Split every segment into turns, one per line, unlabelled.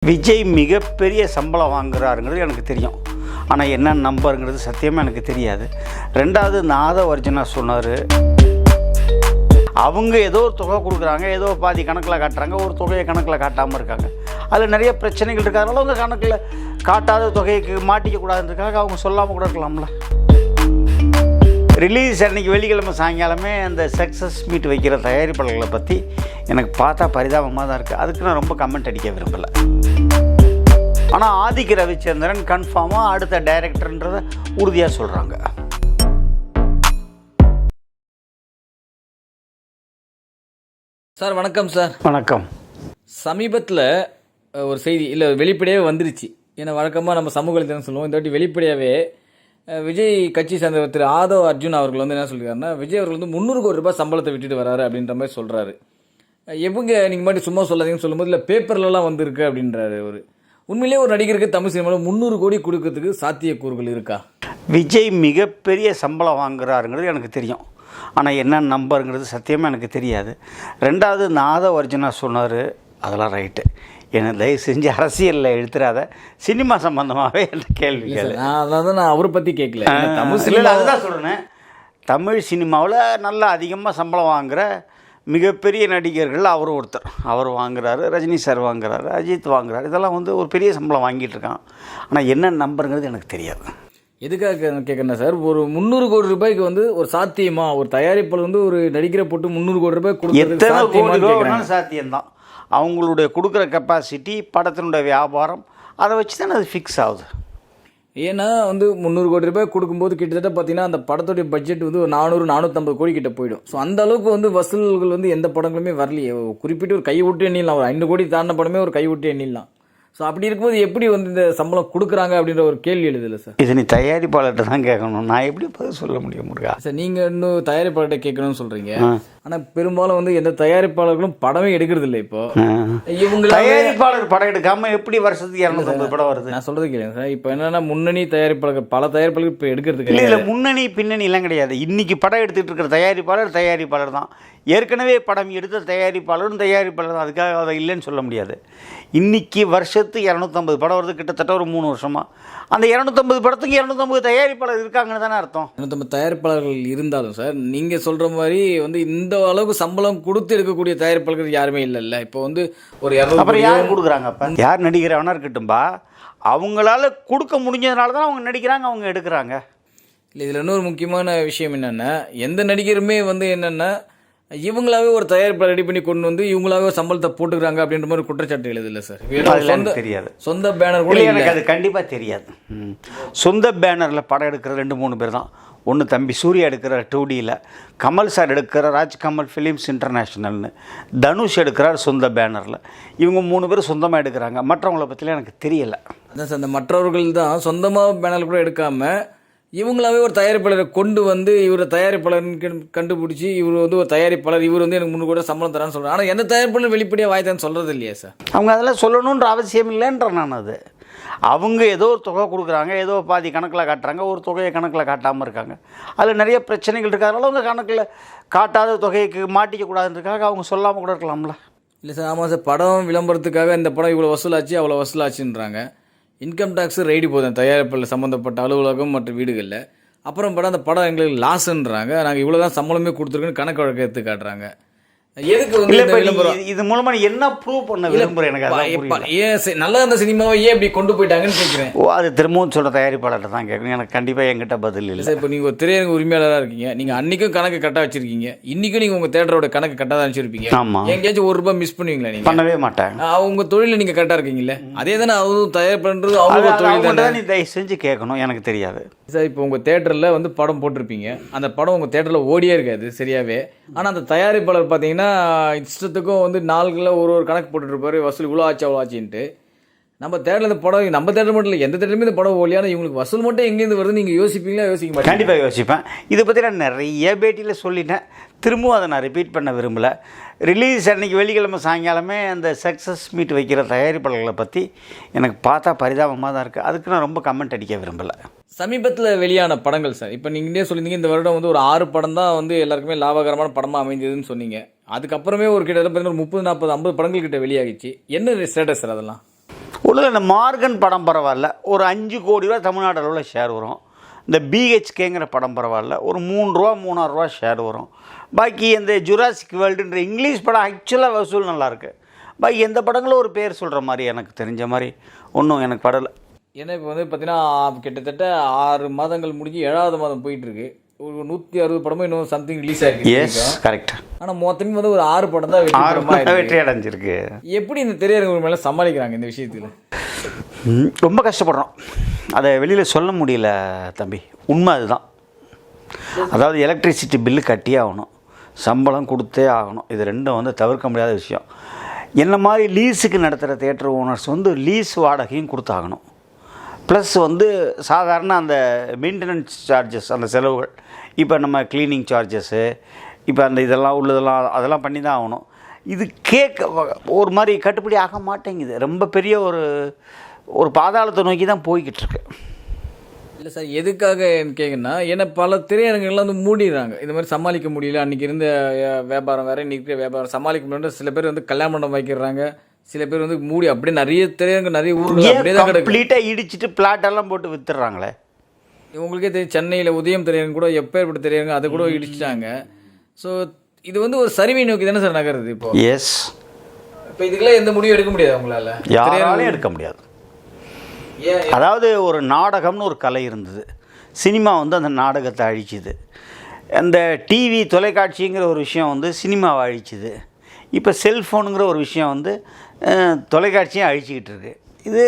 விஜய் மிகப்பெரிய சம்பளம் வாங்குறாருங்கிறது எனக்கு தெரியும். ஆனால் என்ன நம்பருங்கிறது சத்தியமாக எனக்கு தெரியாது. ரெண்டாவது நாத ஒரிஜினா சொன்னார், அவங்க ஏதோ ஒரு தொகை கொடுக்குறாங்க, ஏதோ பாதி கணக்கில் காட்டுறாங்க, ஒரு தொகையை கணக்கில் காட்டாமல் இருக்காங்க. அதில் நிறைய பிரச்சனைகள் இருக்கிறதுனால அவங்க கணக்கில் காட்டாத தொகைக்கு மாட்டிக்கக்கூடாதுன்றதுக்காக அவங்க சொல்லாமல் கூட இருக்கலாம்ல. ரிலீஸ் அன்றைக்கி வெள்ளிக்கிழமை சாயங்காலமே அந்த சக்ஸஸ் மீட் வைக்கிற தயாரிப்பாளர்களை பற்றி எனக்கு பார்த்தா பரிதாபமாக தான் இருக்குது. அதுக்கு நான் ரொம்ப கமெண்ட் அடிக்க விரும்பலை. ஆனால் ஆதிக்க ரவிச்சந்திரன் கன்ஃபார்மாக அடுத்த டைரக்டர்ன்றதை உறுதியாக சொல்கிறாங்க.
சார் வணக்கம் சார்.
வணக்கம்.
சமீபத்தில் ஒரு செய்தி இல்லை வெளிப்படையாகவே வந்துருச்சு. ஏன்னா வழக்கமாக நம்ம சமூக வலைத்தளம் சொல்லுவோம், இந்த வாட்டி வெளிப்படையாகவே விஜய் கட்சி சேர்ந்த திரு ஆதவ் அர்ஜுன் அவர்கள் வந்து என்ன சொல்லியிருக்காருன்னா, விஜய் அவர்கள் வந்து 300 கோடி ரூபாய் சம்பளத்தை விட்டுட்டு வராரு அப்படின்ற மாதிரி சொல்கிறாரு. எவங்க நீங்கள் மாதிரி சும்மா சொல்லாதீங்கன்னு சொல்லும்போது இல்லை பேப்பர்லலாம் வந்திருக்கு அப்படின்றாரு. உண்மையிலேயே ஒரு நடிகருக்கு தமிழ் சினிமாவில் 300 கோடி கொடுக்கறதுக்கு சாத்தியக்கூறுகள் இருக்கா?
விஜய் மிகப்பெரிய சம்பளம் வாங்குறாருங்கிறது எனக்கு தெரியும். ஆனால் என்ன நம்பருங்கிறது சத்தியமாக எனக்கு தெரியாது. ரெண்டாவது நாத ஒரிஜினா சொன்னார், அதெல்லாம் ரைட்டு. என்னை தயவு செஞ்சு அரசியலில் எழுத்துறாத, சினிமா சம்பந்தமாகவே என்ற கேள்வி கேளு.
அதாவது நான் அவரை பற்றி கேட்கல, தமிழ்
சினிமா அதுதான் சொல்கிறேன். தமிழ் சினிமாவில் நல்லா அதிகமாக சம்பளம் வாங்குகிற மிகப்பெரிய நடிகர்கள் அவர் ஒருத்தர். அவர் வாங்குறாரு, ரஜினி சார் வாங்குறாரு, அஜித் வாங்குறாரு. இதெல்லாம் வந்து ஒரு பெரிய சம்பளம் வாங்கிட்டு இருக்கான். ஆனால் என்ன நம்பருங்கிறது எனக்கு தெரியாது.
எதுக்காக கேட்குறேன் சார், ஒரு 300 கோடி ரூபாய்க்கு வந்து ஒரு சாத்தியமா? ஒரு தயாரிப்பாளர் வந்து ஒரு நடிகரை போட்டு 300 கோடி ரூபாய்
எத்தனை கோடி ரூபாய் சாத்தியம்தான். அவங்களுடைய கொடுக்குற கெப்பாசிட்டி, படத்தினுடைய வியாபாரம், அதை வச்சு தானே அது ஃபிக்ஸ் ஆகுது.
ஏன்னா வந்து 300 கோடி ரூபாய் கொடுக்கும்போது கிட்டத்தட்ட பார்த்தீங்கன்னா அந்த படத்துடைய பட்ஜெட் வந்து ஒரு 400-450 கோடி கிட்ட போயிடும். ஸோ அந்த அளவுக்கு வந்து வசூல்கள் வந்து எந்த படங்களுமே வரலையே. குறிப்பிட்டு ஒரு கைவிட்டு எண்ணிடலாம், ஒரு 5 கோடி தாண்டின படமே ஒரு கைவிட்டு எண்ணிடலாம். ஸோ அப்படி இருக்கும்போது எப்படி வந்து இந்த சம்பளம் கொடுக்குறாங்க அப்படின்ற ஒரு கேள்வி எழுதுல சார்.
இது நீ தயாரிப்பாளர்கிட்ட தான் கேட்கணும், நான் எப்படி பதில் சொல்ல முடியும் முருகா?
சார் நீங்கள் இன்னும் தயாரிப்பாளர்கிட்ட கேட்கணும்னு சொல்கிறீங்க. ஆனால் பெரும்பாலும் வந்து எந்த தயாரிப்பாளர்களும் படமே எடுக்கிறது இல்லை. இப்போ இவங்க
தயாரிப்பாளர் படம் எடுக்காமல் எப்படி வருஷத்துக்கு 250 படம் வருது?
நான் சொல்கிறது கேளுங்க சார். இப்போ என்னென்னா முன்னணி தயாரிப்பாளர்கள் பல தயாரிப்பாளர்கள் இப்போ எடுக்கிறதுக்கு
இல்லை, முன்னணி பின்னணி எல்லாம் கிடையாது. இன்றைக்கி படம் எடுத்துகிட்டு இருக்கிற தயாரிப்பாளர் தான். ஏற்கனவே படம் எடுத்த தயாரிப்பாளர் தான். அதுக்காக அதை இல்லைன்னு சொல்ல முடியாது. இன்றைக்கி வருஷத்துக்கு 250 படம் வருது, கிட்டத்தட்ட ஒரு 3 வருஷமாக. அந்த 250 படத்துக்கு 250 தயாரிப்பாளர் இருக்காங்கன்னு தானே அர்த்தம்.
250 தயாரிப்பாளர்கள் இருந்தாலும் சார், நீங்கள் சொல்கிற மாதிரி வந்து இந்த அளவுக்கு சம்பளம் கொடுத்து எடுக்கக்கூடிய தயாரிப்பாளர்கள் யாருமே இல்லைல்ல. இப்போ வந்து ஒரு
அப்புறம் யார் கொடுக்குறாங்க? அப்போ யார் நடிக்கிறவனா இருக்கட்டும்பா, அவங்களால கொடுக்க முடிஞ்சதுனால தான் அவங்க நடிக்கிறாங்க, அவங்க எடுக்கிறாங்க.
இல்லை, இதில் இன்னொரு முக்கியமான விஷயம் என்னென்னா, எந்த நடிகருமே வந்து என்னென்னா இவங்களாவே ஒரு தயாரிப்பாளர் ரெடி பண்ணி கொண்டு வந்து இவங்களாவே சம்பளத்தை போட்டுக்கிறாங்க அப்படின்ற மாதிரி குற்றச்சாட்டு எழுதில்லை சார்.
தெரியாது.
சொந்த பேனர் கூட
எனக்கு அது கண்டிப்பாக தெரியாது. சொந்த பேனரில் படம் எடுக்கிற 2-3 பேர் தான். ஒன்று தம்பி சூர்யா எடுக்கிற 2Dயில், கமல் சார் எடுக்கிற ராஜ்கமல் ஃபிலிம்ஸ் இன்டர்நேஷ்னல்னு, தனுஷ் எடுக்கிறார் சொந்த பேனரில். இவங்க 3 பேர் சொந்தமாக எடுக்கிறாங்க. மற்றவங்கள பற்றிலாம் எனக்கு தெரியலை.
அதான் சார், அந்த மற்றவர்கள் தான் சொந்தமாக பேனர் கூட எடுக்காமல் இவங்களாவே ஒரு தயாரிப்பாளரை கொண்டு வந்து இவரை தயாரிப்பாளர்னு கண்டுபிடிச்சி இவர் வந்து ஒரு தயாரிப்பாளர், இவர் வந்து எனக்கு 300 கோடி சம்பளம் தரான்னு சொல்கிறாங்க. ஆனால் எந்த தயாரிப்பாளர் வெளிப்படையாக வாய்த்தான்னு சொல்கிறது இல்லையா சார்?
அவங்க அதெல்லாம் சொல்லணுன்ற அவசியம் இல்லைன்ற நான். அது அவங்க ஏதோ ஒரு தொகை கொடுக்குறாங்க, ஏதோ பாதி கணக்கில் காட்டுறாங்க, ஒரு தொகையை கணக்கில் காட்டாமல் இருக்காங்க. அதில் நிறைய பிரச்சனைகள் இருக்கிறதுனால அவங்க கணக்கில் காட்டாத தொகைக்கு மாட்டிக்கக்கூடாதுன்றதுக்காக அவங்க சொல்லாமல் கூட இருக்கலாம்ல.
இல்லை சார், ஆமாம் சார், படம் விளம்பரத்துக்காக இந்த படம் இவ்வளோ வசூலாச்சு அவ்வளோ வசூலாச்சுன்றாங்க. இன்கம் டேக்ஸு ரைடு போதும் தயாரிப்பில் சம்மந்தப்பட்ட அலுவலகம் மற்றும் வீடுகளில். அப்புறம் படம் அந்த படம் எங்களுக்கு லாஸ்ன்றாங்க, நாங்கள் இவ்வளோ தான் சம்பளமே கொடுத்துருக்குன்னு கணக்கு வழக்கு எடுத்து காட்டுறாங்க. எதுக்கு வந்து
இது மூலமா என்ன ப்ரூவ் பண்ண விரும்புகிறேன்? எனக்கு
ஏன் நல்லா இருந்த சினிமாவை ஏன் இப்படி கொண்டு போயிட்டாங்கன்னு கேட்குறேன்.
அது திரும்பவும் சொல்கிற தயாரிப்பாளர்கிட்ட தான் கேட்கணும். எனக்கு கண்டிப்பாக என்கிட்ட பதில் இல்லை
சார். இப்போ நீங்கள் ஒரு திரையரங்கு உரிமையாளராக இருக்கீங்க, நீங்கள் அன்றைக்கும் கணக்கு கரெக்டாக வச்சுருக்கீங்க, இன்றைக்கும் நீங்கள் உங்கள் தேட்டரோட கணக்கு கரெக்டாக தான் வச்சுருப்பீங்க.
ஆமாம்.
எங்கேயாச்சும் ₹1 மிஸ் பண்ணுவீங்களா? நீங்கள்
பண்ணவே மாட்டேன்.
உங்கள் தொழிலில் நீங்கள் கரெக்டாக இருக்கீங்களே, அதே தானே அவரும் தயார் பண்ணுறது அவங்க தொழில் தானே.
நீ தயவு செஞ்சு கேட்கணும், எனக்கு தெரியாது
சார். இப்போ உங்கள் தேட்டரில் வந்து படம் போட்டிருப்பீங்க, அந்த படம் உங்கள் தேட்டரில் ஓடியே இருக்காது சரியாகவே. ஆனால் அந்த தயாரிப்பாளர் பார்த்தீங்கன்னா இஷ்டத்துக்கும் வந்து நாள்களில் ஒரு கணக்கு போட்டுருப்பாரு, வசூல் இவ்வளோ ஆச்சு அவ்வளோ ஆச்சுன்ட்டு. நம்ம தேட்டரில் இந்த படம், நம்ம தேட்டர் மட்டும் இல்லை, எந்த தேட்டருமே இந்த படம் ஓடியான இவங்களுக்கு வசூல் மட்டும் எங்கேருந்து வருது நீங்கள் யோசிப்பீங்களா? யோசிக்க மாட்டேன்.
கண்டிப்பாக யோசிப்பேன். இதை பற்றி நான் நிறைய பேட்டியில் சொல்லிட்டேன், திரும்பவும் அதை நான் ரிப்பீட் பண்ண விரும்பலை. ரிலீஸ் அன்றைக்கி வெள்ளிக்கிழமை சாயங்காலமே அந்த சக்ஸஸ் மீட் வைக்கிற தயாரிப்பாளர்களை பற்றி எனக்கு பார்த்தா பரிதாபமாக தான் இருக்குது. அதுக்கு நான் ரொம்ப கமெண்ட் அடிக்க விரும்பலை.
சமீபத்தில் வெளியான படங்கள் சார், இப்போ நீங்களே சொல்லியிருந்தீங்க இந்த வருடம் வந்து ஒரு 6 படம் தான் வந்து எல்லாருக்குமே லாபகரமான படமாக அமைந்ததுன்னு சொன்னீங்க. அதுக்கப்புறமே ஒரு கிட்டத்தட்ட 30, 40, 50 படங்கள் கிட்ட வெளியாகிச்சு. என்ன ஸ்டேட்டஸ் சார் அதெல்லாம்?
உள்ள இந்த மார்கன் படம் பரவாயில்ல, ஒரு 5 கோடி ரூபா தமிழ்நாடு அளவில் ஷேர் வரும். இந்த பிஹெச்கேங்கிற படம் பரவாயில்ல, ஒரு 3 ரூபா 3.5 ரூபா ஷேர் வரும். பாக்கி இந்த ஜுராசிக் வேர்ல்டுன்ற இங்கிலீஷ் படம் ஆக்சுவலாக வசூல் நல்லாயிருக்கு. பாக்கி எந்த படங்களும் ஒரு பேர் சொல்கிற மாதிரி எனக்கு தெரிஞ்ச மாதிரி ஒன்றும் எனக்கு படலை.
ஏன்னா இப்போ வந்து பார்த்தீங்கன்னா கிட்டத்தட்ட 6 மாதங்கள் முடிஞ்சு 7வது மாதம் போயிட்டுருக்கு. ஒரு 160 படமும் இன்னும் சம்திங் ரிலீஸ் ஆகிருக்கு.
Yes, correct.
ஆனால் மொத்தமே வந்து ஒரு 6 படம் தான்
வெற்றி அடைஞ்சிருக்கு.
எப்படி இந்த திரையரங்கு மேலே சமாளிக்கிறாங்க இந்த விஷயத்தில்?
ரொம்ப கஷ்டப்படுறோம், அதை வெளியில் சொல்ல முடியல தம்பி. உண்மை அதுதான். அதாவது எலக்ட்ரிசிட்டி பில்லு கட்டியே ஆகணும், சம்பளம் கொடுத்தே ஆகணும். இது ரெண்டும் வந்து தவிர்க்க முடியாத விஷயம். என்ன மாதிரி லீஸுக்கு நடத்துகிற தியேட்டர் ஓனர்ஸ் வந்து லீஸ் வாடகையும் கொடுத்தாகணும். ப்ளஸ் வந்து சாதாரண அந்த மெயின்டெனன்ஸ் சார்ஜஸ், அந்த செலவுகள், இப்போ நம்ம க்ளீனிங் சார்ஜஸ்ஸு, இப்போ அந்த இதெல்லாம் உள்ளதெல்லாம் அதெல்லாம் பண்ணி தான் ஆகணும். இது ஒரு மாதிரி கட்டுப்படி ஆக மாட்டேங்குது. ரொம்ப பெரிய ஒரு பாதாளத்தை நோக்கி தான் போய்கிட்டு இருக்கு.
இல்லை சார், எதுக்காக கேட்குன்னா, ஏன்னா பல திரையரங்குகள்லாம் வந்து மூடிடுறாங்க. இந்த மாதிரி சமாளிக்க முடியல, அன்றைக்கி இருந்த வியாபாரம் வேறு, இன்றைக்கி இருக்கிற வியாபாரம் சமாளிக்க முடியல. சில பேர் வந்து கல்யாண மண்டபம் வைக்கிறாங்க, சில பேர் வந்து மூடி அப்படியே நிறைய திரையரங்கு நிறைய ஊர்கள் அப்படியே தான்
கம்ப்ளீட்டாக இடிச்சிட்டு பிளாட்டெல்லாம் போட்டு வித்துடுறாங்களே.
உங்களுக்கே தெரியும், சென்னையில் உதயம் திரையரங்கு கூட எப்பேற்பட்ட திரையரங்கு அதை கூட இடிச்சிட்டாங்க. ஸோ இது வந்து ஒரு சரிவை நோக்கி தானே சார் நகருது இப்போ.
எஸ்.
இப்போ இதுக்கெல்லாம் எந்த முடிவும் எடுக்க முடியாது உங்களால்,
யாராலையும் எடுக்க முடியாது. அதாவது ஒரு நாடகம்னு ஒரு கலை இருந்தது, சினிமா வந்து அந்த நாடகத்தை அழிச்சுது. அந்த டிவி தொலைக்காட்சிங்கிற ஒரு விஷயம் வந்து சினிமாவை அழிச்சுது. இப்போ செல்ஃபோனுங்கிற ஒரு விஷயம் வந்து தொலைக்காட்சியும் அழிச்சிக்கிட்டு இருக்குது. இது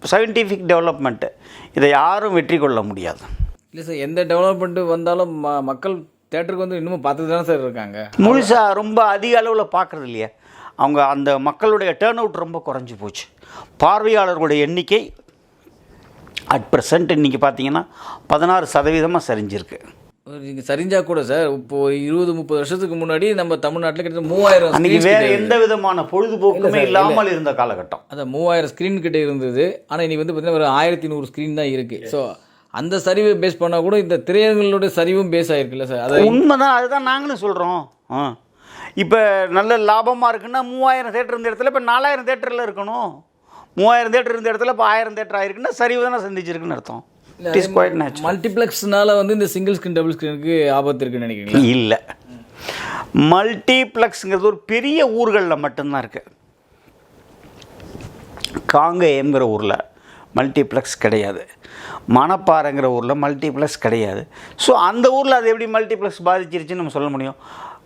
சயின்டிஃபிக் டெவலப்மெண்ட்டு, இதை யாரும் வெற்றி கொள்ள முடியாது.
இல்லை சார், எந்த டெவலப்மெண்ட்டு வந்தாலும் மக்கள் தேட்டருக்கு வந்து இன்னமும் பார்த்துட்டு தானே சார் இருக்காங்க.
முழுசாக ரொம்ப அதிக அளவில் பார்க்குறது இல்லையா. அவங்க அந்த மக்களுடைய டேர்ன் அவுட் ரொம்ப குறைஞ்சி போச்சு. பார்வையாளர்களுடைய எண்ணிக்கை அட் ப்ரெசண்ட் இன்றைக்கி பார்த்தீங்கன்னா 16% சரிஞ்சிருக்கு.
நீங்கள் சரிஞ்சால் கூட சார், இப்போது 20-30 வருஷத்துக்கு முன்னாடி நம்ம தமிழ்நாட்டில் கிட்டத்தட்ட 3000
அன்றைக்கி வேறு எந்த விதமான பொழுதுபோக்குமே இல்லாமல் இருந்த காலகட்டம்.
அதான் 3000 ஸ்க்ரீன் கிட்டே இருந்தது. ஆனால் இன்றைக்கி வந்து பார்த்தீங்கன்னா ஒரு 1100 ஸ்க்ரீன் தான் இருக்குது. ஸோ அந்த சரிவை பேஸ் பண்ணால் கூட இந்த திரையரங்குகளோட சரிவும் பேஸ் ஆகிருக்குல்ல சார். அது
உண்மைதான், அதுதான் நாங்களும் சொல்கிறோம். இப்போ நல்ல லாபமாக இருக்குன்னா 3000 தேட்டர் இருந்த இடத்துல இப்போ 4000 தேட்டரில் இருக்கணும். 3000 தேட்டர் இருந்த இடத்துல இப்போ 1000 தேட்டர் ஆகிருக்குன்னா சரிவு தானே சந்திச்சிருக்குன்னு அர்த்தம்.
மல்டிப்ளெக்ஸ்னால வந்து இந்த சிங்கிள் ஸ்க்ரீன் டபுள் ஸ்க்ரீனுக்கு ஆபத்து இருக்குன்னு நினைக்கிறீங்களா?
இல்லை, மல்டிப்ளெக்ஸுங்கிறது ஒரு பெரிய ஊர்களில் மட்டும்தான் இருக்குது. காங்கேயம்ங்கிற ஊரில் மல்டிப்ளெக்ஸ் கிடையாது, மணப்பாறைங்கிற ஊரில் மல்டிப்ளெக்ஸ் கிடையாது. ஸோ அந்த ஊரில் அது எப்படி மல்டிப்ளெக்ஸ் பாதிச்சிருச்சுன்னு நம்ம சொல்ல முடியும்?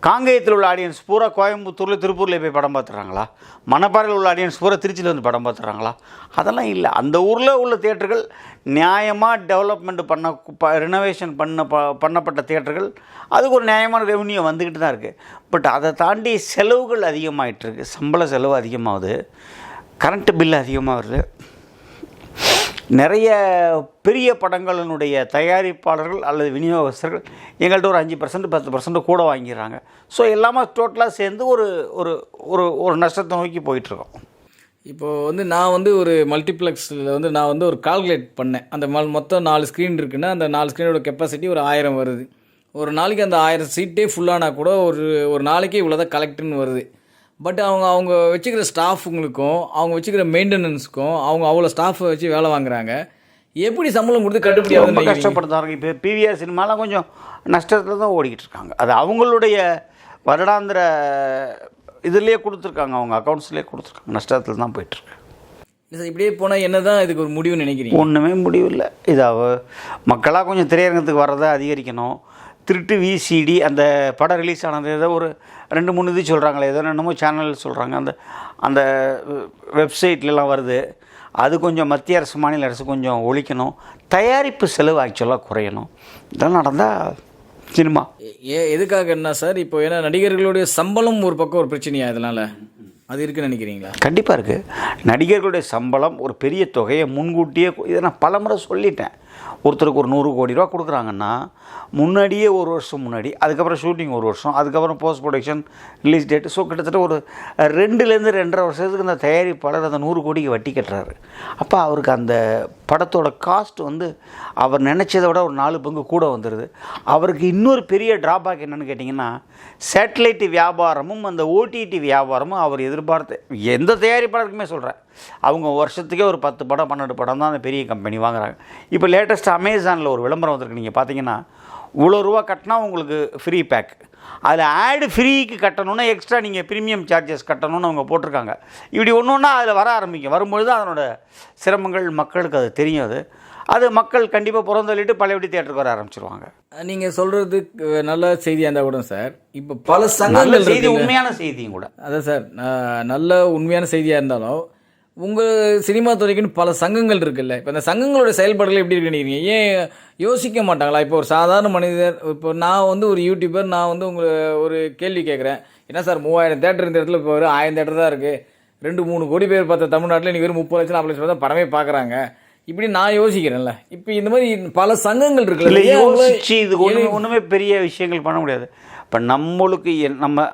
காங்கேயத்தில் உள்ள ஆடியன்ஸ் பூரா கோயம்புத்தூரில் திருப்பூரில் போய் படம் பார்த்துறாங்களா? மணப்பாறையில் உள்ள ஆடியன்ஸ் பூரா திருச்சியில் வந்து படம் பார்த்துறாங்களா? அதெல்லாம் இல்லை. அந்த ஊரில் உள்ள தியேட்டர்கள் நியாயமாக டெவலப்மெண்ட் ரினோவேஷன் பண்ணப்பட்ட தியேட்டர்கள், அதுக்கு ஒரு நியாயமான ரெவன்யூ வந்துக்கிட்டு தான் இருக்குது. பட் அதை தாண்டி செலவுகள் அதிகமாகிட்டுருக்கு. சம்பள செலவு அதிகமாகுது, கரண்ட்டு பில் அதிகமாக வருது. நிறைய பெரிய படங்களினுடைய தயாரிப்பாளர்கள் அல்லது விநியோகஸ்தர்கள் எங்கள்கிட்ட ஒரு 5% 10% கூட வாங்கிடுறாங்க. ஸோ எல்லாமே டோட்டலாக சேர்ந்து ஒரு ஒரு ஒரு ஒரு நஷ்டத்தை நோக்கி போயிட்டுருக்கோம்.
இப்போது வந்து நான் வந்து ஒரு மல்டிப்ளெக்ஸில் வந்து நான் வந்து ஒரு கால்குலேட் பண்ணேன். அந்த மொத்தம் 4 ஸ்க்ரீன் இருக்குன்னா அந்த 4 ஸ்க்ரீனோட கெப்பாசிட்டி ஒரு 1000 வருது. ஒரு நாளைக்கு அந்த 1000 சீட்டே ஃபுல்லானா கூட ஒரு நாளைக்கே இவ்வளோ தான் கலெக்ட்னு வருது. பட் அவங்க வச்சுக்கிற ஸ்டாஃபுங்களுக்கும் அவங்க வச்சுக்கிற மெயின்டெனன்ஸுக்கும் அவங்க அவ்வளோ ஸ்டாஃபை வச்சு வேலை வாங்குறாங்க. எப்படி சம்பளம் கொடுத்து கட்டுப்படி ரொம்ப
கஷ்டப்படுத்தாங்க. இப்போ பிவிஆர் சினிமாலாம் கொஞ்சம் நஷ்டத்தில் தான் ஓடிக்கிட்டு இருக்காங்க. அது அவங்களுடைய வருடாந்திர இதுலேயே கொடுத்துருக்காங்க, அவங்க அக்கௌண்ட்ஸ்லேயே கொடுத்துருக்காங்க, நஷ்டத்தில் தான் போயிட்டுருக்கு.
இல்லை சார், இப்படியே போனால் என்ன தான் இதுக்கு ஒரு முடிவுன்னு நினைக்கிறீங்க?
ஒன்றுமே முடிவு இல்லை. இதாக மக்களாக கொஞ்சம் திரையரங்கத்துக்கு வர்றதை அதிகரிக்கணும். திருட்டு விசிடி அந்த படம் ரிலீஸ் ஆனது ஏதோ ஒரு 2-3 இது சொல்கிறாங்களே, ஏதோ என்னமோ சேனல் சொல்கிறாங்க, அந்த வெப்சைட்லலாம் வருது. அது கொஞ்சம் மத்திய அரசு மாநில அரசு கொஞ்சம் ஒழிக்கணும். தயாரிப்பு செலவு ஆக்சுவலாக குறையணும். இதெல்லாம் நடந்தால் சினிமா
எதுக்காக என்ன சார், இப்போ ஏன்னா நடிகர்களுடைய சம்பளம் ஒரு பக்கம் ஒரு பிரச்சனையா, இதனால் அது இருக்குன்னு நினைக்கிறீங்களா?
கண்டிப்பாக இருக்குது. நடிகர்களுடைய சம்பளம் ஒரு பெரிய தொகையை முன்கூட்டியே, இதை நான் பல முறை சொல்லிட்டேன். ஒருத்தருக்கு ஒரு 100 கோடி ரூபா கொடுக்குறாங்கன்னா முன்னாடியே ஒரு வருஷம் முன்னாடி, அதுக்கப்புறம் ஷூட்டிங் ஒரு வருஷம், அதுக்கப்புறம் post production, release date. So கிட்டத்தட்ட ஒரு 2லேருந்து 2.5 வருஷத்துக்கு அந்த தயாரிப்பாளர் அந்த 100 கோடிக்கு வட்டி கட்டுறாரு. அப்போ அவருக்கு அந்த படத்தோட காஸ்ட் வந்து அவர் நினச்சதை விட ஒரு 4 பங்கு கூட வந்துடுது. அவருக்கு இன்னொரு பெரிய ட்ராபேக் என்னென்னு கேட்டிங்கன்னா, சேட்டலைட் வியாபாரமும் அந்த ஓடிடி வியாபாரமும் அவர் எதிர்பார்த்து, எந்த தயாரிப்பாளருக்குமே சொல்கிறேன், அவங்க வருஷத்துக்கே ஒரு 10 படம் 12 படம் தான் அந்த பெரிய கம்பெனி வாங்குறாங்க. இப்போ லேட்டஸ்ட்டாக அமேசானில் ஒரு விளம்பரம் வந்திருக்கு, நீங்கள் பார்த்தீங்கன்னா இவ்வளோ ரூபா கட்டினா உங்களுக்கு ஃப்ரீ பேக், அதில் ஆடு ஃப்ரீக்கு கட்டணுன்னா எக்ஸ்ட்ரா நீங்கள் ப்ரீமியம் சார்ஜஸ் கட்டணும்னு அவங்க போட்டிருக்காங்க. இப்படி ஒன்று ஒன்றா அதில் வர ஆரம்பிக்கும். வரும்பொழுது அதனோட சிரமங்கள் மக்களுக்கு அது தெரியும். அது மக்கள் கண்டிப்பாக புறந்தள்ளிட்டு பழையபடி தியேட்டருக்கு வர ஆரம்பிச்சிருவாங்க.
நீங்கள் சொல்கிறது நல்ல செய்தியாக இருந்தால் கூட சார், இப்போ பல சங்கங்கள்
செய்தி உண்மையான செய்தியும் கூட
அதான் சார், நல்ல உண்மையான செய்தியாக இருந்தாலும் உங்கள் சினிமா துறைக்குன்னு பல சங்கங்கள் இருக்குல்ல, இப்போ அந்த சங்கங்களோட செயல்பாடுகள் எப்படி இருக்குன்னு நினைக்கிறீங்க? ஏன் யோசிக்க மாட்டாங்களா? இப்போ ஒரு சாதாரண மனிதர், இப்போ நான் வந்து ஒரு யூடியூபர், நான் வந்து உங்களை ஒரு கேள்வி கேட்குறேன், என்ன சார் 3000 தேட்டர் இந்த இடத்துல இப்போ ஒரு 1000 தேட்டர் தான் இருக்குது, 2-3 கோடி பேர் பார்த்த தமிழ்நாட்டில் இன்றைக்கி வெறும் 30 லட்சம் 40 லட்சம் தான் படமே பார்க்குறாங்க, இப்படி நான் யோசிக்கிறேன்ல. இப்போ இந்த மாதிரி பல சங்கங்கள் இருக்குல்ல,
யோசிச்சு இது ஒன்றுமே பெரிய விஷயங்கள் பண்ண முடியாது. இப்போ நம்மளுக்கு நம்ம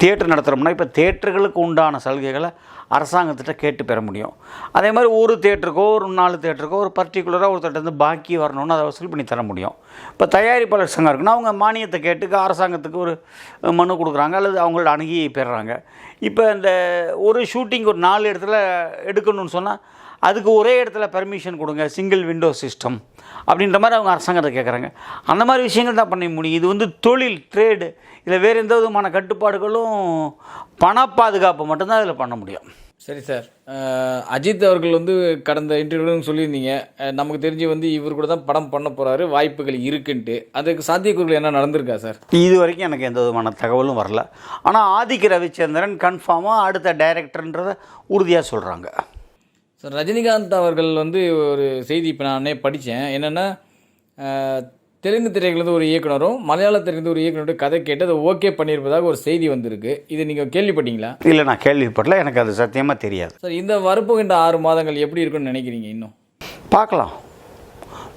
தியேட்டர் நடத்துகிறோம்னா இப்போ தியேட்டர்களுக்கு உண்டான சலுகைகளை அரசாங்கத்திட்ட கேட்டு பெற முடியும். அதே மாதிரி ஒரு தியேட்டருக்கோ ஒரு 4 தியேட்டருக்கோ ஒரு பர்டிகுலராக ஒருத்தர் வந்து பாக்கி வரணும்னு அதை வசூல் பண்ணி தர முடியும். இப்போ தயாரிப்பாளர் சங்கம் இருக்குன்னா அவங்க மானியத்தை கேட்டு அரசாங்கத்துக்கு ஒரு மனு கொடுக்குறாங்க அல்லது அவங்களோட அணுகி பெறுறாங்க. இப்போ இந்த ஒரு ஷூட்டிங் ஒரு 4 இடத்துல எடுக்கணும்னு சொன்னால் அதுக்கு ஒரே இடத்துல பர்மிஷன் கொடுங்க, சிங்கிள் விண்டோ சிஸ்டம் அப்படின்ற மாதிரி அவங்க அரசாங்கத்தை கேட்குறாங்க. அந்த மாதிரி விஷயங்கள் தான் பண்ண முடியும். இது வந்து தொழில் ட்ரேடு, இதில் வேறு எந்த விதமான கட்டுப்பாடுகளும் பண பாதுகாப்பு மட்டும்தான் இதில் பண்ண முடியும்.
சரி சார், அஜித் அவர்கள் வந்து கடந்த இன்டர்வியூன்னு சொல்லியிருந்தீங்க, நமக்கு தெரிஞ்சு வந்து இவர் கூட தான் படம் பண்ண போகிறாரு, வாய்ப்புகள் இருக்குன்ட்டு. அதுக்கு சாத்தியக்கூறுகள் என்ன நடந்திருக்கா சார்?
இது வரைக்கும் எனக்கு எந்த விதமான தகவலும் வரல. ஆனால் ஆதிக்க ரவிச்சந்திரன் கன்ஃபார்மாக அடுத்த டைரக்டர்ன்றதை உறுதியாக சொல்கிறாங்க.
சார், ரஜினிகாந்த் அவர்கள் வந்து ஒரு செய்தி இப்போ நானே படித்தேன், என்னென்னா தெலுங்கு திரையிலேருந்து ஒரு இயக்குனரும் மலையாள திரையிலேருந்து ஒரு இயக்குனரோட கதை கேட்டு அதை ஓகே பண்ணியிருப்பதாக ஒரு செய்தி வந்திருக்கு. இது நீங்கள் கேள்விப்பட்டீங்களா?
இல்லை, நான் கேள்விப்படல, எனக்கு அது சத்தியமாக தெரியாது.
சார், இந்த வரப்போகின்ற 6 மாதங்கள் எப்படி இருக்குன்னு நினைக்கிறீங்க? இன்னும்
பார்க்கலாம்,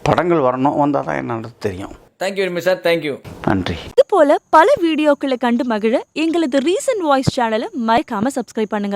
படங்கள் வரணும், வந்தால் தான் என்னன்னு தெரியும்.
Thank you very much sir, thank you,
நன்றி.
இது போல பல வீடியோக்களை கண்டு மகிழ எங்களது ரீசன்ட் வாய்ஸ் சேனலை மறக்காம சப்ஸ்கிரைப் பண்ணுங்க.